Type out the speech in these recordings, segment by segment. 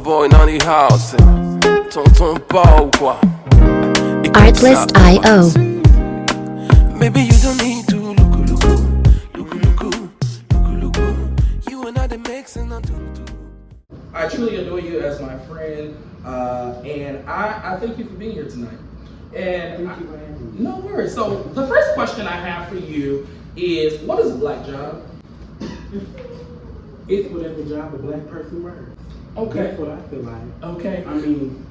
boy dans les house, tonton pas ou quoi? Artlist.io. Maybe you don't need to look. You and I, the mixing on I truly adore you as my friend, and I thank you for being here tonight. And Thank you for having me. no worries. So the first question I have for you is, what is a black job? It's whatever job a black person works. Okay. That's what I feel like. Okay. I mean,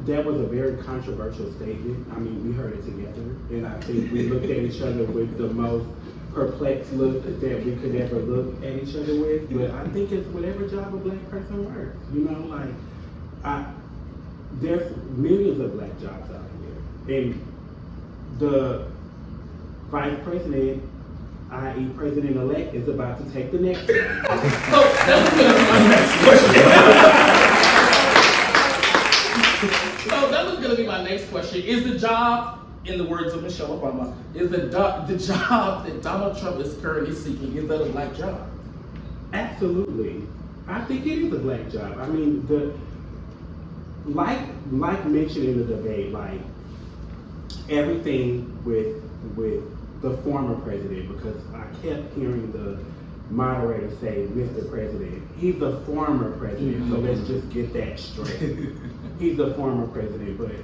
that was a very controversial statement. I mean, we heard it together, and I think we looked at each other with the most perplexed look that we could ever look at each other with. But I think it's whatever job a black person works. You know, like, there's millions of black jobs out here, and the vice president, i.e. president-elect, is about to take the next one. So that was gonna be my next question. So that was gonna be my next question. Is the job, in the words of Michelle Obama, is the job that Donald Trump is currently seeking, is that a black job? Absolutely. I think it is a black job. I mean, like mentioned in the debate, like everything with the former president, because I kept hearing the moderator say, Mr. President. He's the former president, so let's just get that straight. He's the former president, but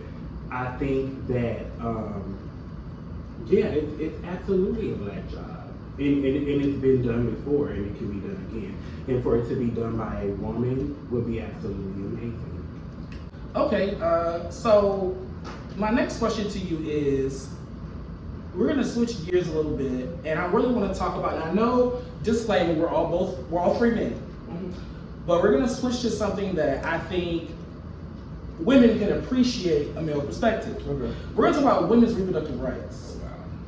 I think that, it's absolutely a black job. And it's been done before, and it can be done again. And for it to be done by a woman would be absolutely amazing. Okay, so my next question to you is, we're gonna switch gears a little bit, and I really want to talk about, and I know, disclaimer, we're all three men, but we're gonna switch to something that I think women can appreciate a male perspective. Okay. We're gonna talk about women's reproductive rights,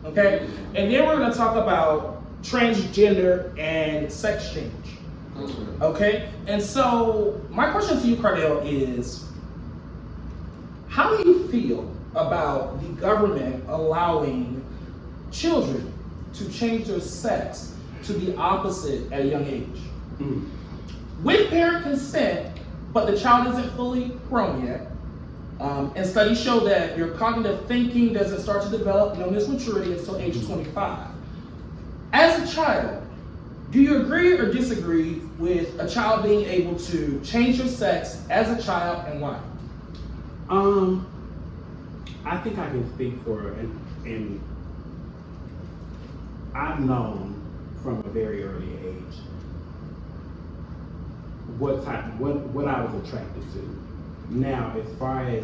okay? And then we're gonna talk about transgender and sex change, okay? And so my question to you, Cardell, is, how do you feel about the government allowing children to change their sex to the opposite at a young age? With parent consent, but the child isn't fully grown yet. And studies show that your cognitive thinking doesn't start to develop, known as maturity, until age 25. As a child, do you agree or disagree with a child being able to change your sex as a child, and why? I think I can speak for, and I've known from a very early age what I was attracted to. Now, as far as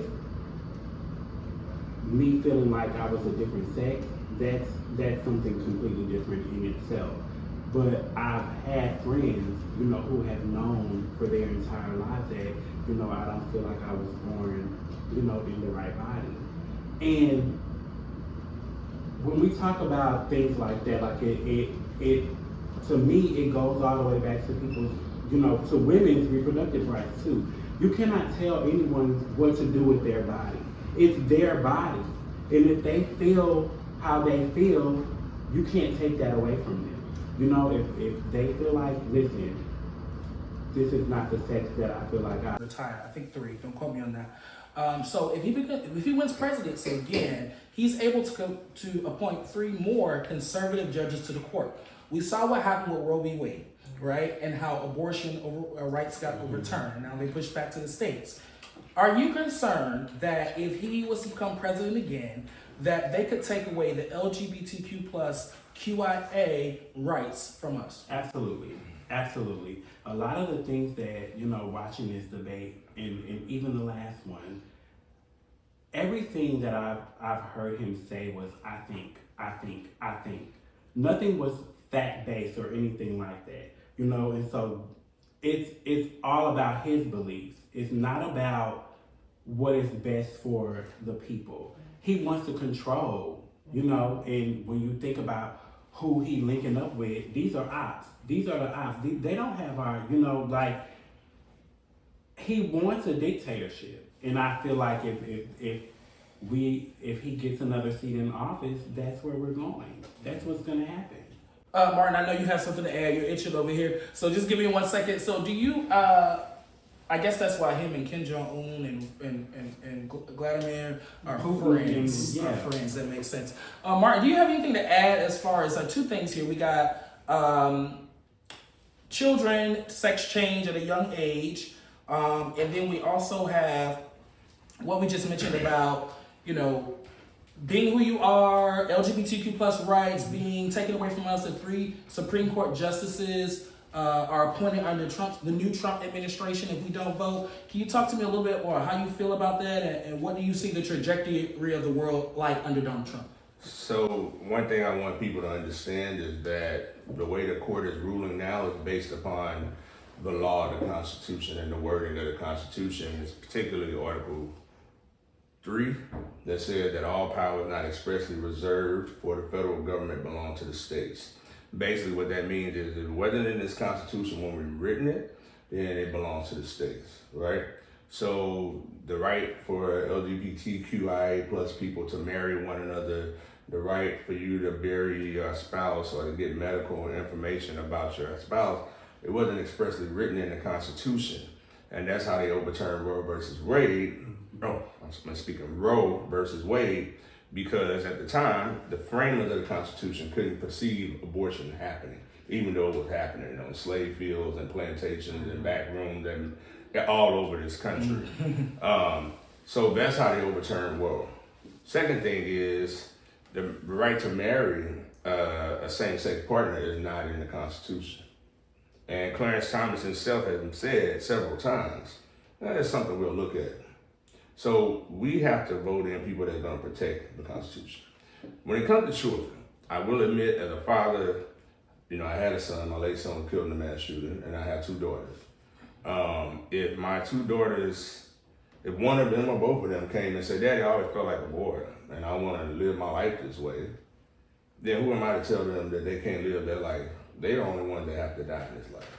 me feeling like I was a different sex, that's something completely different in itself. But I've had friends, who have known for their entire lives that, I don't feel like I was born, in the right body. And when we talk about things like that, like it to me, it goes all the way back to people's, to women's reproductive rights too. You cannot tell anyone what to do with their body. It's their body. And if they feel how they feel, you can't take that away from them. If they feel like, listen, this is not the sex that I feel like I Retired, I think 3. Don't quote me on that. So if he wins presidency again, he's able to appoint 3 more conservative judges to the court. We saw what happened with Roe v. Wade, right, and how abortion rights got overturned, and now they pushed back to the states. Are you concerned that if he was to become president again, that they could take away the LGBTQ plus QIA rights from us? Absolutely. Absolutely. A lot of the things that, watching this debate and even the last one, everything that I've heard him say was, I think. Nothing was fact-based or anything like that, and so it's all about his beliefs. It's not about what is best for the people. He wants to control, and when you think about who he linking up with, these are ops. These are the ops. They don't have our, he wants a dictatorship. And I feel like if he gets another seat in office, that's where we're going. That's what's going to happen. Martin, I know you have something to add. You're itching over here. So just give me 1 second. So do you I guess that's why him and Kim Jong-un and Vladimir are friends. Yeah. Are friends. That makes sense. Martin, do you have anything to add as far as two things here? We got children sex change at a young age, and then we also have what we just mentioned about, you know, being who you are, LGBTQ plus rights being taken away from us. The 3 Supreme Court justices are appointed under the new Trump administration if we don't vote. Can you talk to me a little bit more how you feel about that, and what do you see the trajectory of the world like under Donald Trump? So one thing I want people to understand is that the way the court is ruling now is based upon the law of the Constitution, and the wording of the Constitution is particularly Article 3 that said that all power is not expressly reserved for the federal government belong to the states. Basically what that means is it wasn't in this Constitution when we written it, then it belongs to the states, right? So the right for LGBTQIA plus people to marry one another, the right for you to bury your spouse or to get medical information about your spouse, it wasn't expressly written in the Constitution. And that's how they overturned Roe versus Wade. I'm speaking Roe versus Wade, because at the time, the framers of the Constitution couldn't perceive abortion happening, even though it was happening on slave fields and plantations and back rooms and all over this country. So that's how they overturned Roe. Second thing is the right to marry a same-sex partner is not in the Constitution. And Clarence Thomas himself has said several times, that's something we'll look at. So we have to vote in people that are going to protect the Constitution. When it comes to children, I will admit, as a father, you know, I had a son, my late son was killed in a mass shooting, and I have 2 daughters. If my 2 daughters, if one of them or both of them came and said, Daddy, I always felt like a boy, and I want to live my life this way, then who am I to tell them that they can't live their life? They're the only ones that have to die in this life.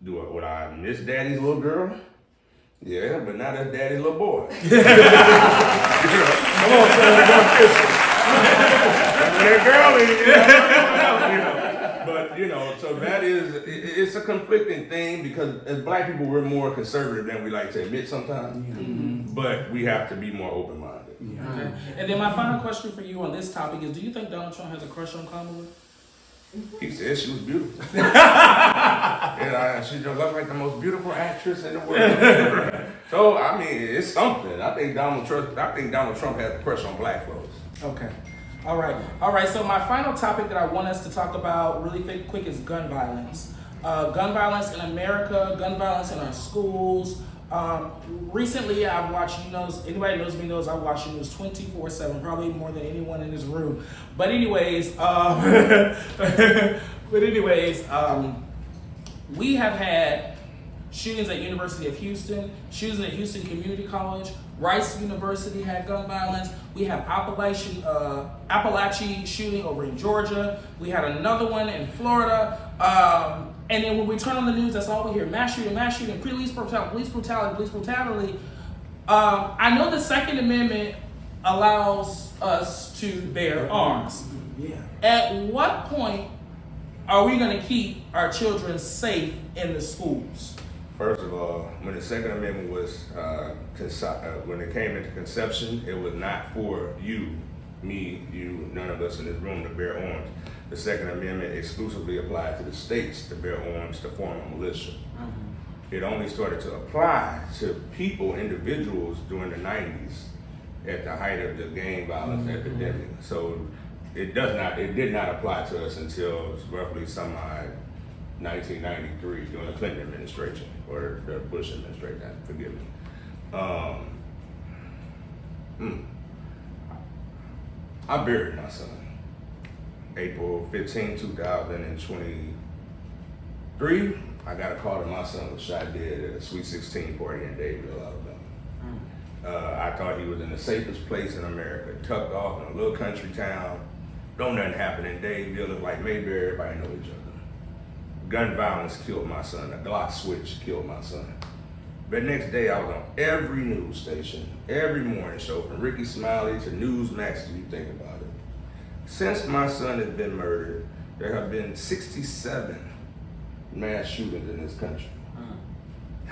Would I miss Daddy's little girl? Yeah, but not as Daddy's little boy. You know, come on, son, we're going fishing. That girl is, But, you know, so that is, it's a conflicting thing, because as Black people, we're more conservative than we like to admit sometimes. Mm-hmm. But we have to be more open-minded. Yeah. Okay. And then my final question for you on this topic is, do you think Donald Trump has a crush on Kamala? He said she was beautiful. She just looked like the most beautiful actress in the world. So I mean, it's something. I think Donald Trump has a crush on Black folks. Okay. All right. So my final topic that I want us to talk about really quick is gun violence. Gun violence in America, gun violence in our schools. Recently, I've watched, anybody knows me knows I watch the news 24/7, probably more than anyone in this room. But anyways, we have had shootings at University of Houston, shootings at Houston Community College, Rice University had gun violence. We have Appalachia shooting over in Georgia. We had another one in Florida. And then when we turn on the news, that's all we hear: mass shooting, police brutality. I know the Second Amendment allows us to bear arms. Yeah. At what point are we going to keep our children safe in the schools? First of all, when the Second Amendment was, when it came into conception, it was not for you, me, you, none of us in this room to bear arms. The Second Amendment exclusively applied to the states to bear arms to form a militia. Mm-hmm. It only started to apply to people, individuals, during the 90s at the height of the gang violence epidemic. So it did not apply to us until roughly 1993 during the Clinton administration, or the Bush administration, forgive me. I buried my son April 15, 2023. I got a call that my son was shot dead at a Sweet 16 party in Dadeville, Alabama. I thought he was in the safest place in America, tucked off in a little country town. Don't nothing happen in Dadeville. It's like Mayberry, everybody know each other. Gun violence killed my son. A Glock switch killed my son. But next day, I was on every news station, every morning show, from Ricky Smiley to Newsmax, if you think about it. Since my son has been murdered, there have been 67 mass shootings in this country.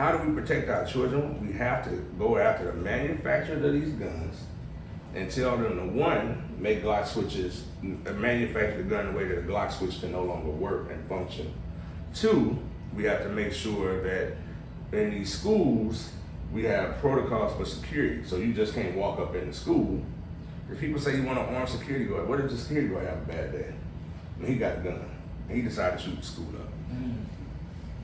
How do we protect our children? We have to go after the manufacturers of these guns and tell them to, one, make Glock switches, manufacture the gun in a way that a Glock switch can no longer work and function. Two, we have to make sure that in these schools, we have protocols for security. So you just can't walk up in the school. If people say you want an armed security guard, what if the security guard have a bad day? And he got a gun, and he decided to shoot the school up.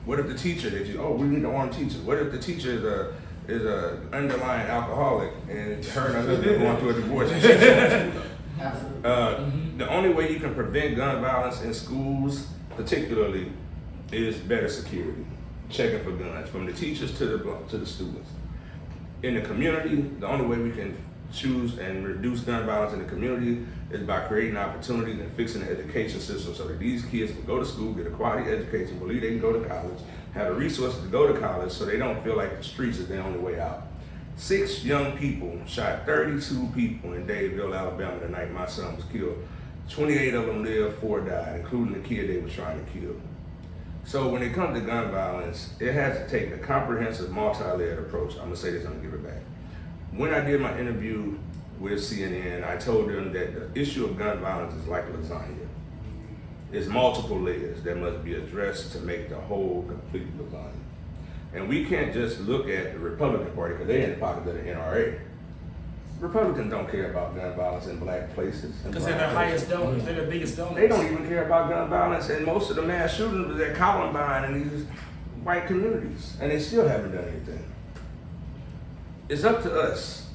What if the teacher we need an armed teacher? What if the teacher is a underlying alcoholic and her and her husband going through a divorce and she's shooting school up? The only way you can prevent gun violence in schools, particularly, is better security, checking for guns from the teachers to the students. In the community, the only way we can choose and reduce gun violence in the community is by creating opportunities and fixing the education system so that these kids can go to school, get a quality education, believe they can go to college, have the resources to go to college so they don't feel like the streets is their only way out. 6 young people shot 32 people in Dadeville, Alabama the night my son was killed. 28 of them lived, 4 died, including the kid they were trying to kill. So when it comes to gun violence, it has to take a comprehensive, multi-layered approach. I'm gonna say this, I'm gonna give it back. When I did my interview with CNN, I told them that the issue of gun violence is like lasagna. It's multiple layers that must be addressed to make the whole complete lasagna. And we can't just look at the Republican Party, because they're in the pocket of the NRA. Republicans don't care about gun violence in black places. Because they're their highest donors, they're their biggest donors. They don't even care about gun violence, and most of the mass shootings was at Columbine in these white communities, and they still haven't done anything. It's up to us,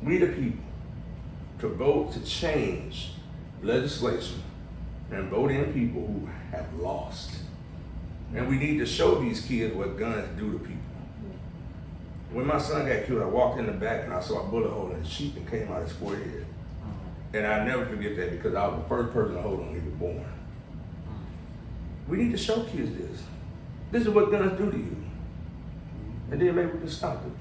we the people, to vote to change legislation and vote in people who have lost. And we need to show these kids what guns do to people. When my son got killed, I walked in the back and I saw a bullet hole in his cheek and came out his forehead. And I never forget that because I was the first person to hold him when he was born. We need to show kids this. This is what guns do to you. And then maybe we can stop it.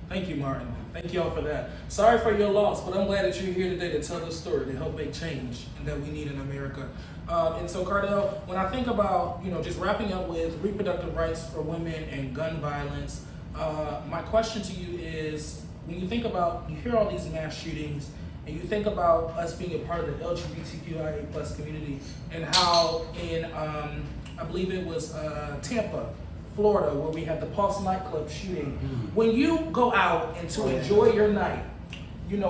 Thank you, Martin. Thank you all for that. Sorry for your loss, but I'm glad that you're here today to tell the story, to help make change that we need in America. And so, Cardell, when I think about, just wrapping up with reproductive rights for women and gun violence, my question to you is, when you think about, you hear all these mass shootings, and you think about us being a part of the LGBTQIA plus community, and how in, I believe it was Tampa, Florida, where we had the Pulse nightclub shooting. When you go out and to enjoy your night,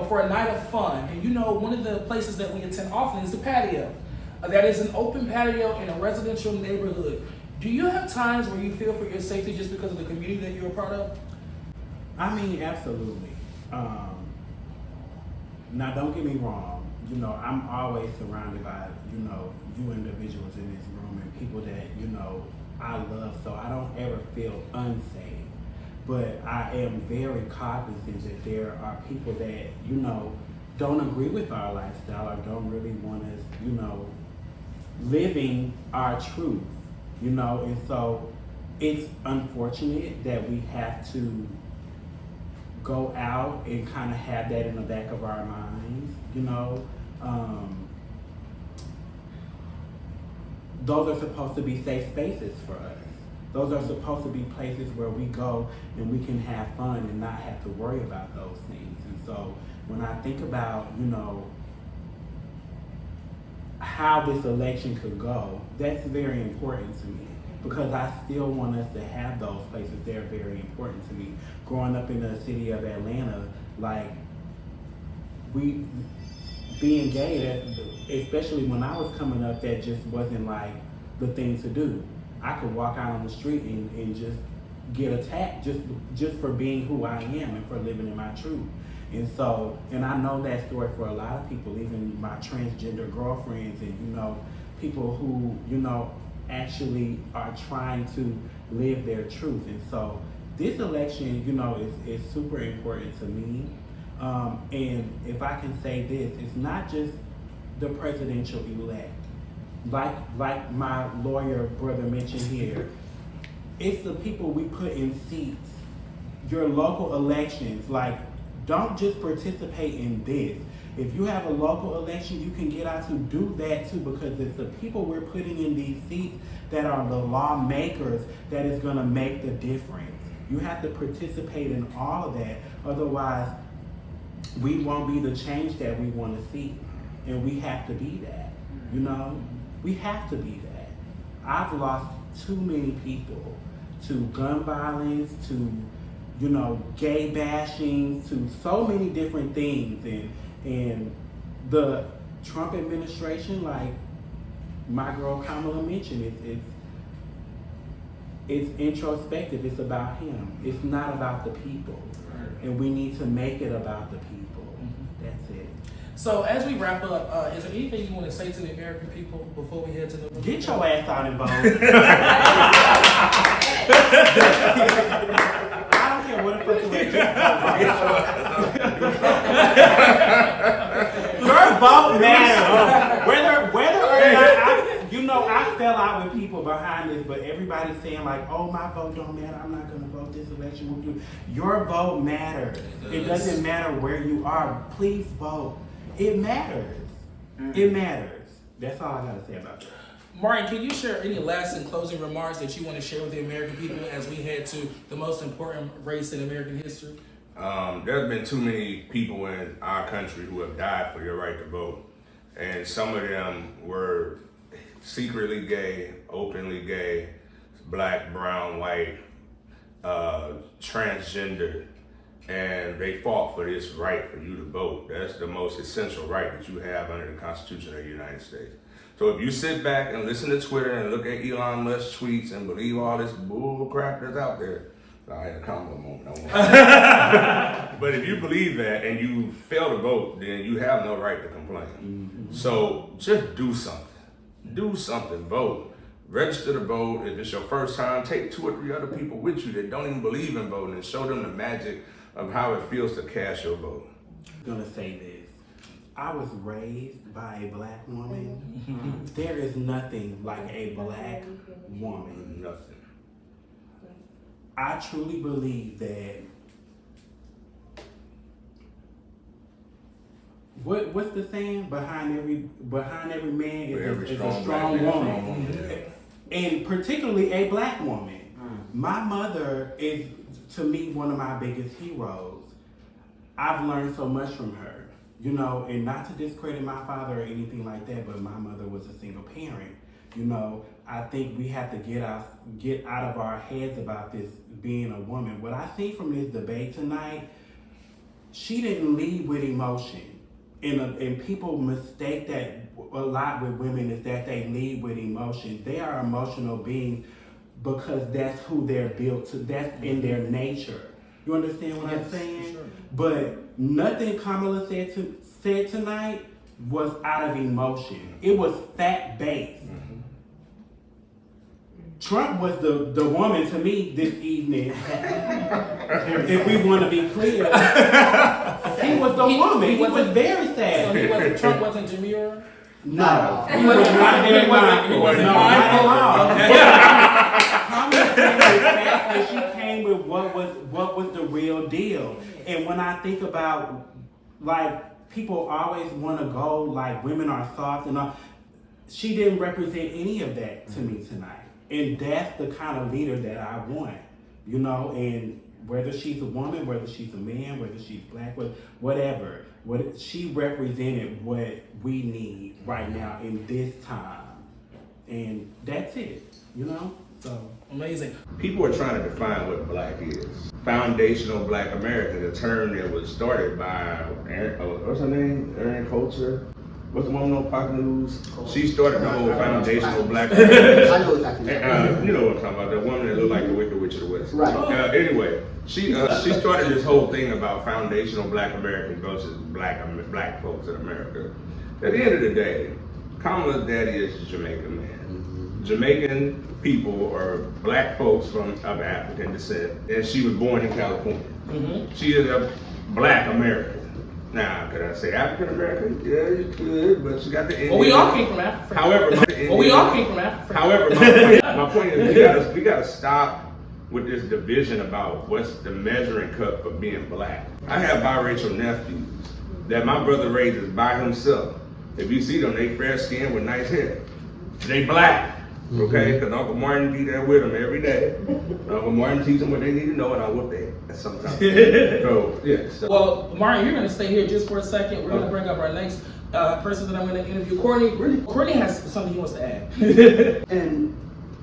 for a night of fun, and one of the places that we attend often is the patio. That is an open patio in a residential neighborhood. Do you have times where you feel for your safety just because of the community that you're a part of? I mean, absolutely. Now, don't get me wrong. I'm always surrounded by, you individuals in this room and people that, I love, so I don't ever feel unsafe. But I am very cognizant that there are people that, don't agree with our lifestyle or don't really want us, living our truth, and so it's unfortunate that we have to go out and kind of have that in the back of our minds, those are supposed to be safe spaces for us. Those are supposed to be places where we go and we can have fun and not have to worry about those things. And so when I think about, how this election could go, that's very important to me because I still want us to have those places. They're very important to me. Growing up in the city of Atlanta, being gay, especially when I was coming up, that just wasn't the thing to do. I could walk out on the street and just get attacked just for being who I am and for living in my truth. And so, and I know that story for a lot of people, even my transgender girlfriends and, people who, actually are trying to live their truth. And so this election, is super important to me. And if I can say this, it's not just the presidential elect. Like my lawyer brother mentioned here, it's the people we put in seats. Your local elections, don't just participate in this. If you have a local election, you can get out to do that too, because it's the people we're putting in these seats that are the lawmakers that is going to make the difference. You have to participate in all of that, otherwise we won't be the change that we want to see. And we have to be that, you know? We have to be that. I've lost too many people to gun violence, to, you know, gay bashing, to so many different things. And the Trump administration, like my girl Kamala mentioned, it's introspective. It's about him. It's not about the people. And we need to make it about the people. That's it. So as we wrap up, is there anything you want to say to the American people before we head to the... Get your ass out and vote. I don't care what the fuck you Your vote matters. Whether or not, you know, I fell out with people behind this, but everybody's saying like, oh, my vote don't matter. I'm not going to vote this election. Your vote matters. It doesn't matter where you are. Please vote. It matters. It matters. That's all I got to say about that. Martin, can you share any last and closing remarks that you want to share with the American people as we head to the most important race in American history? There's been too many people in our country who have died for your right to vote. And some of them were secretly gay, openly gay, black, brown, white, transgender. And they fought for this right for you to vote. That's the most essential right that you have under the Constitution of the United States. So if you sit back and listen to Twitter and look at Elon Musk's tweets and believe all this bull crap that's out there, I had a Kamala moment. But if you believe that and you fail to vote, then you have no right to complain. So just do something. Do something. Vote. Register to vote. If it's your first time, take 2 or 3 other people with you that don't even believe in voting and show them the magic of how it feels to cast your vote. I'm gonna say this. I was raised by a black woman. There is nothing like a black woman. Nothing. I truly believe that what's the saying? Behind every man is a strong woman. And particularly a black woman. My mother is, to me, one of my biggest heroes. I've learned so much from her, you know, and not to discredit my father or anything like that, but my mother was a single parent. You know, I think we have to get out of our heads about this being a woman. What I see from this debate tonight, she didn't lead with emotion. And people mistake that a lot with women, is that they lead with emotion. They are emotional beings because that's who they're built to. That's in their nature. You understand what I'm saying? Sure. But nothing Kamala said tonight was out of emotion. It was fact-based. Trump was the woman to me this evening. If we want to be clear, he was the woman. He was very sad. So Trump wasn't Jameer? No. He was not very mindful. He wasn't mindful. She came with what was the real deal. And when I think about, like, people always want to go like women are soft and all, she didn't represent any of that to me tonight. And that's the kind of leader that I want, you know, and whether she's a woman, whether she's a man, whether she's black, whatever, she represented what we need right now in this time. And that's it, you know? So amazing. People are trying to define what black is. Foundational Black American, a term that was started by, what's her name? Erin Coulter. What's the woman on Fox News? She started the whole foundational Black American. I know exactly. You know what I'm talking about, the woman that looked like the Wicked Witch of the West. Right. Anyway, she started this whole thing about foundational Black American versus black folks in America. At the end of the day, Kamala's daddy is a Jamaican man. Jamaican people are black folks of African descent, and she was born in California. She is a Black American. Now, could I say African American? Yeah, you could, but she got the Indian. Well, we all came from Africa. However, we all came from Africa. However, my point is, we gotta stop with this division about what's the measuring cup for being black. I have biracial nephews that my brother raises by himself. If you see them, they fair skin with nice hair. They black, okay? Because Uncle Martin be there with them every day. Uncle Martin teach them what they need to know, and I whoop their ass sometimes. So, yeah. So. Well, Martin, you're going to stay here just for a second. We're going to bring up our next person that I'm going to interview, Courtney. Courtney has something he wants to add. And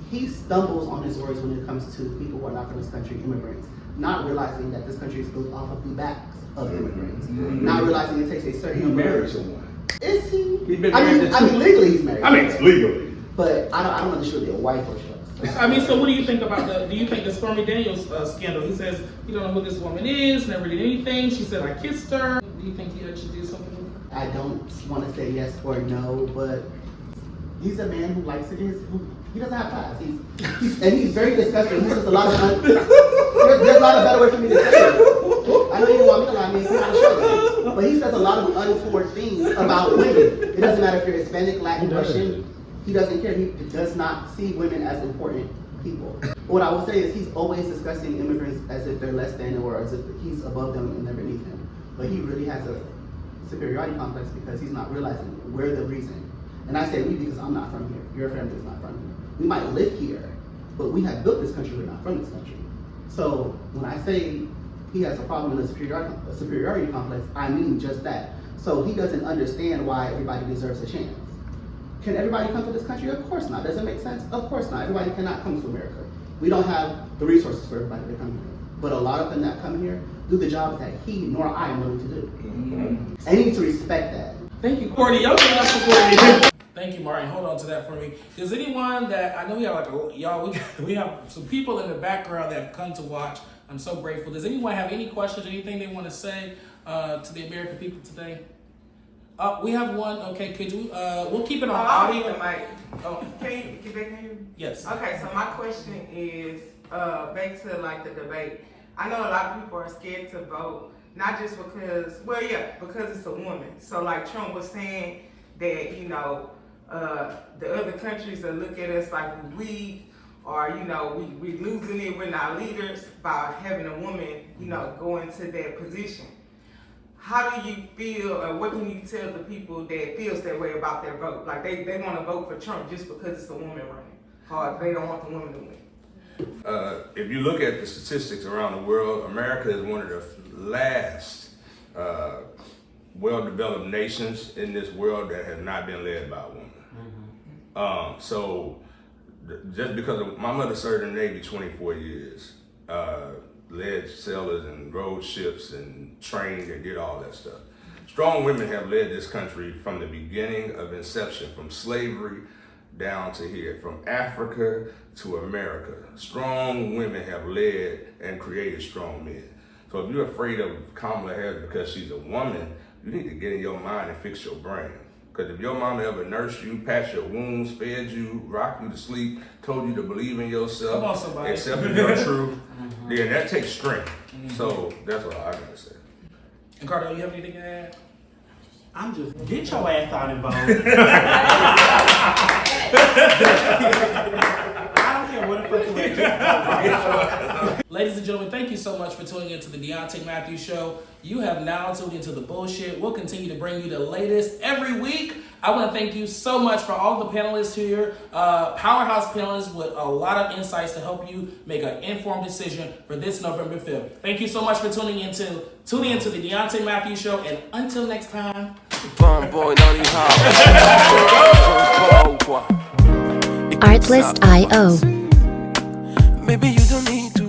he stumbles on his words when it comes to people who are not from this country, immigrants, not realizing that this country is built off of the backs of immigrants, not realizing it takes a certain He's married to one. Is he? He's been married I mean, legally he's married. I mean, legally. But I don't know if she'll be a wife or so. I mean, so what do you think about do you think the Stormy Daniels scandal? He says he don't know who this woman is, never did anything. She said I kissed her. Do you think he should do something with her? I don't want to say yes or no, but he's a man who likes it. He doesn't have class. He's very disgusting. He says a lot of there's not a better way for me to say it. I know you don't want me to lie, I'm not sure. But he says a lot of untoward things about women. It doesn't matter if you're Hispanic, Latin, Russian. He doesn't care. He does not see women as important people. What I will say is he's always discussing immigrants as if they're less than or as if he's above them and they're beneath him. But he really has a superiority complex because he's not realizing we're the reason. And I say we because I'm not from here. Your family is not from here. We might live here, but we have built this country. We're not from this country. So when I say he has a problem with a superiority complex, I mean just that. So he doesn't understand why everybody deserves a chance. Can everybody come to this country? Of course not. Does it make sense? Of course not. Everybody cannot come to America. We don't have the resources for everybody to come here. But a lot of them that come here do the jobs that he nor I am willing to do. And he needs to respect that. Thank you, Courtney. Y'all give it up for Courtney. Thank you, Martin. Hold on to that for me. Does anyone that I know we have we have some people in the background that have come to watch. I'm so grateful. Does anyone have any questions, anything they want to say to the American people today? We have one. Okay, could you? We'll keep it on audio. Oh, can you get back here? Yes. Okay, so my question is back to like the debate. I know a lot of people are scared to vote, not just because, because it's a woman. So like Trump was saying that, the other countries that look at us like we're weak, or we losing it, we're not leaders by having a woman, go into that position. How do you feel, or what can you tell the people that feels that way about their vote? Like they want to vote for Trump just because it's a woman running, or they don't want the woman to win. If you look at the statistics around the world, America is one of the last well-developed nations in this world that has not been led by a woman. So just because my mother served in the Navy 24 years, led sailors and rowed ships and trained and did all that stuff. Strong women have led this country from the beginning of inception, from slavery down to here, from Africa to America. Strong women have led and created strong men. So if you're afraid of Kamala Harris because she's a woman, you need to get in your mind and fix your brain. Because if your mama ever nursed you, patched your wounds, fed you, rocked you to sleep, told you to believe in yourself, accepted your truth, then that takes strength. So that's what I gotta say. And Carter, you have anything to add? I'm just get your ass out and vote. I don't care what the fuck you want. Ladies and gentlemen, thank you so much for tuning into the Deontae Matthews Show. You have now tuned into the bullshit. We'll continue to bring you the latest every week. I want to thank you so much for all the panelists here, powerhouse panelists with a lot of insights to help you make an informed decision for this November 5th. Thank you so much for tuning into the Deontae Matthews Show, and until next time. Artlist.io. Maybe you don't need to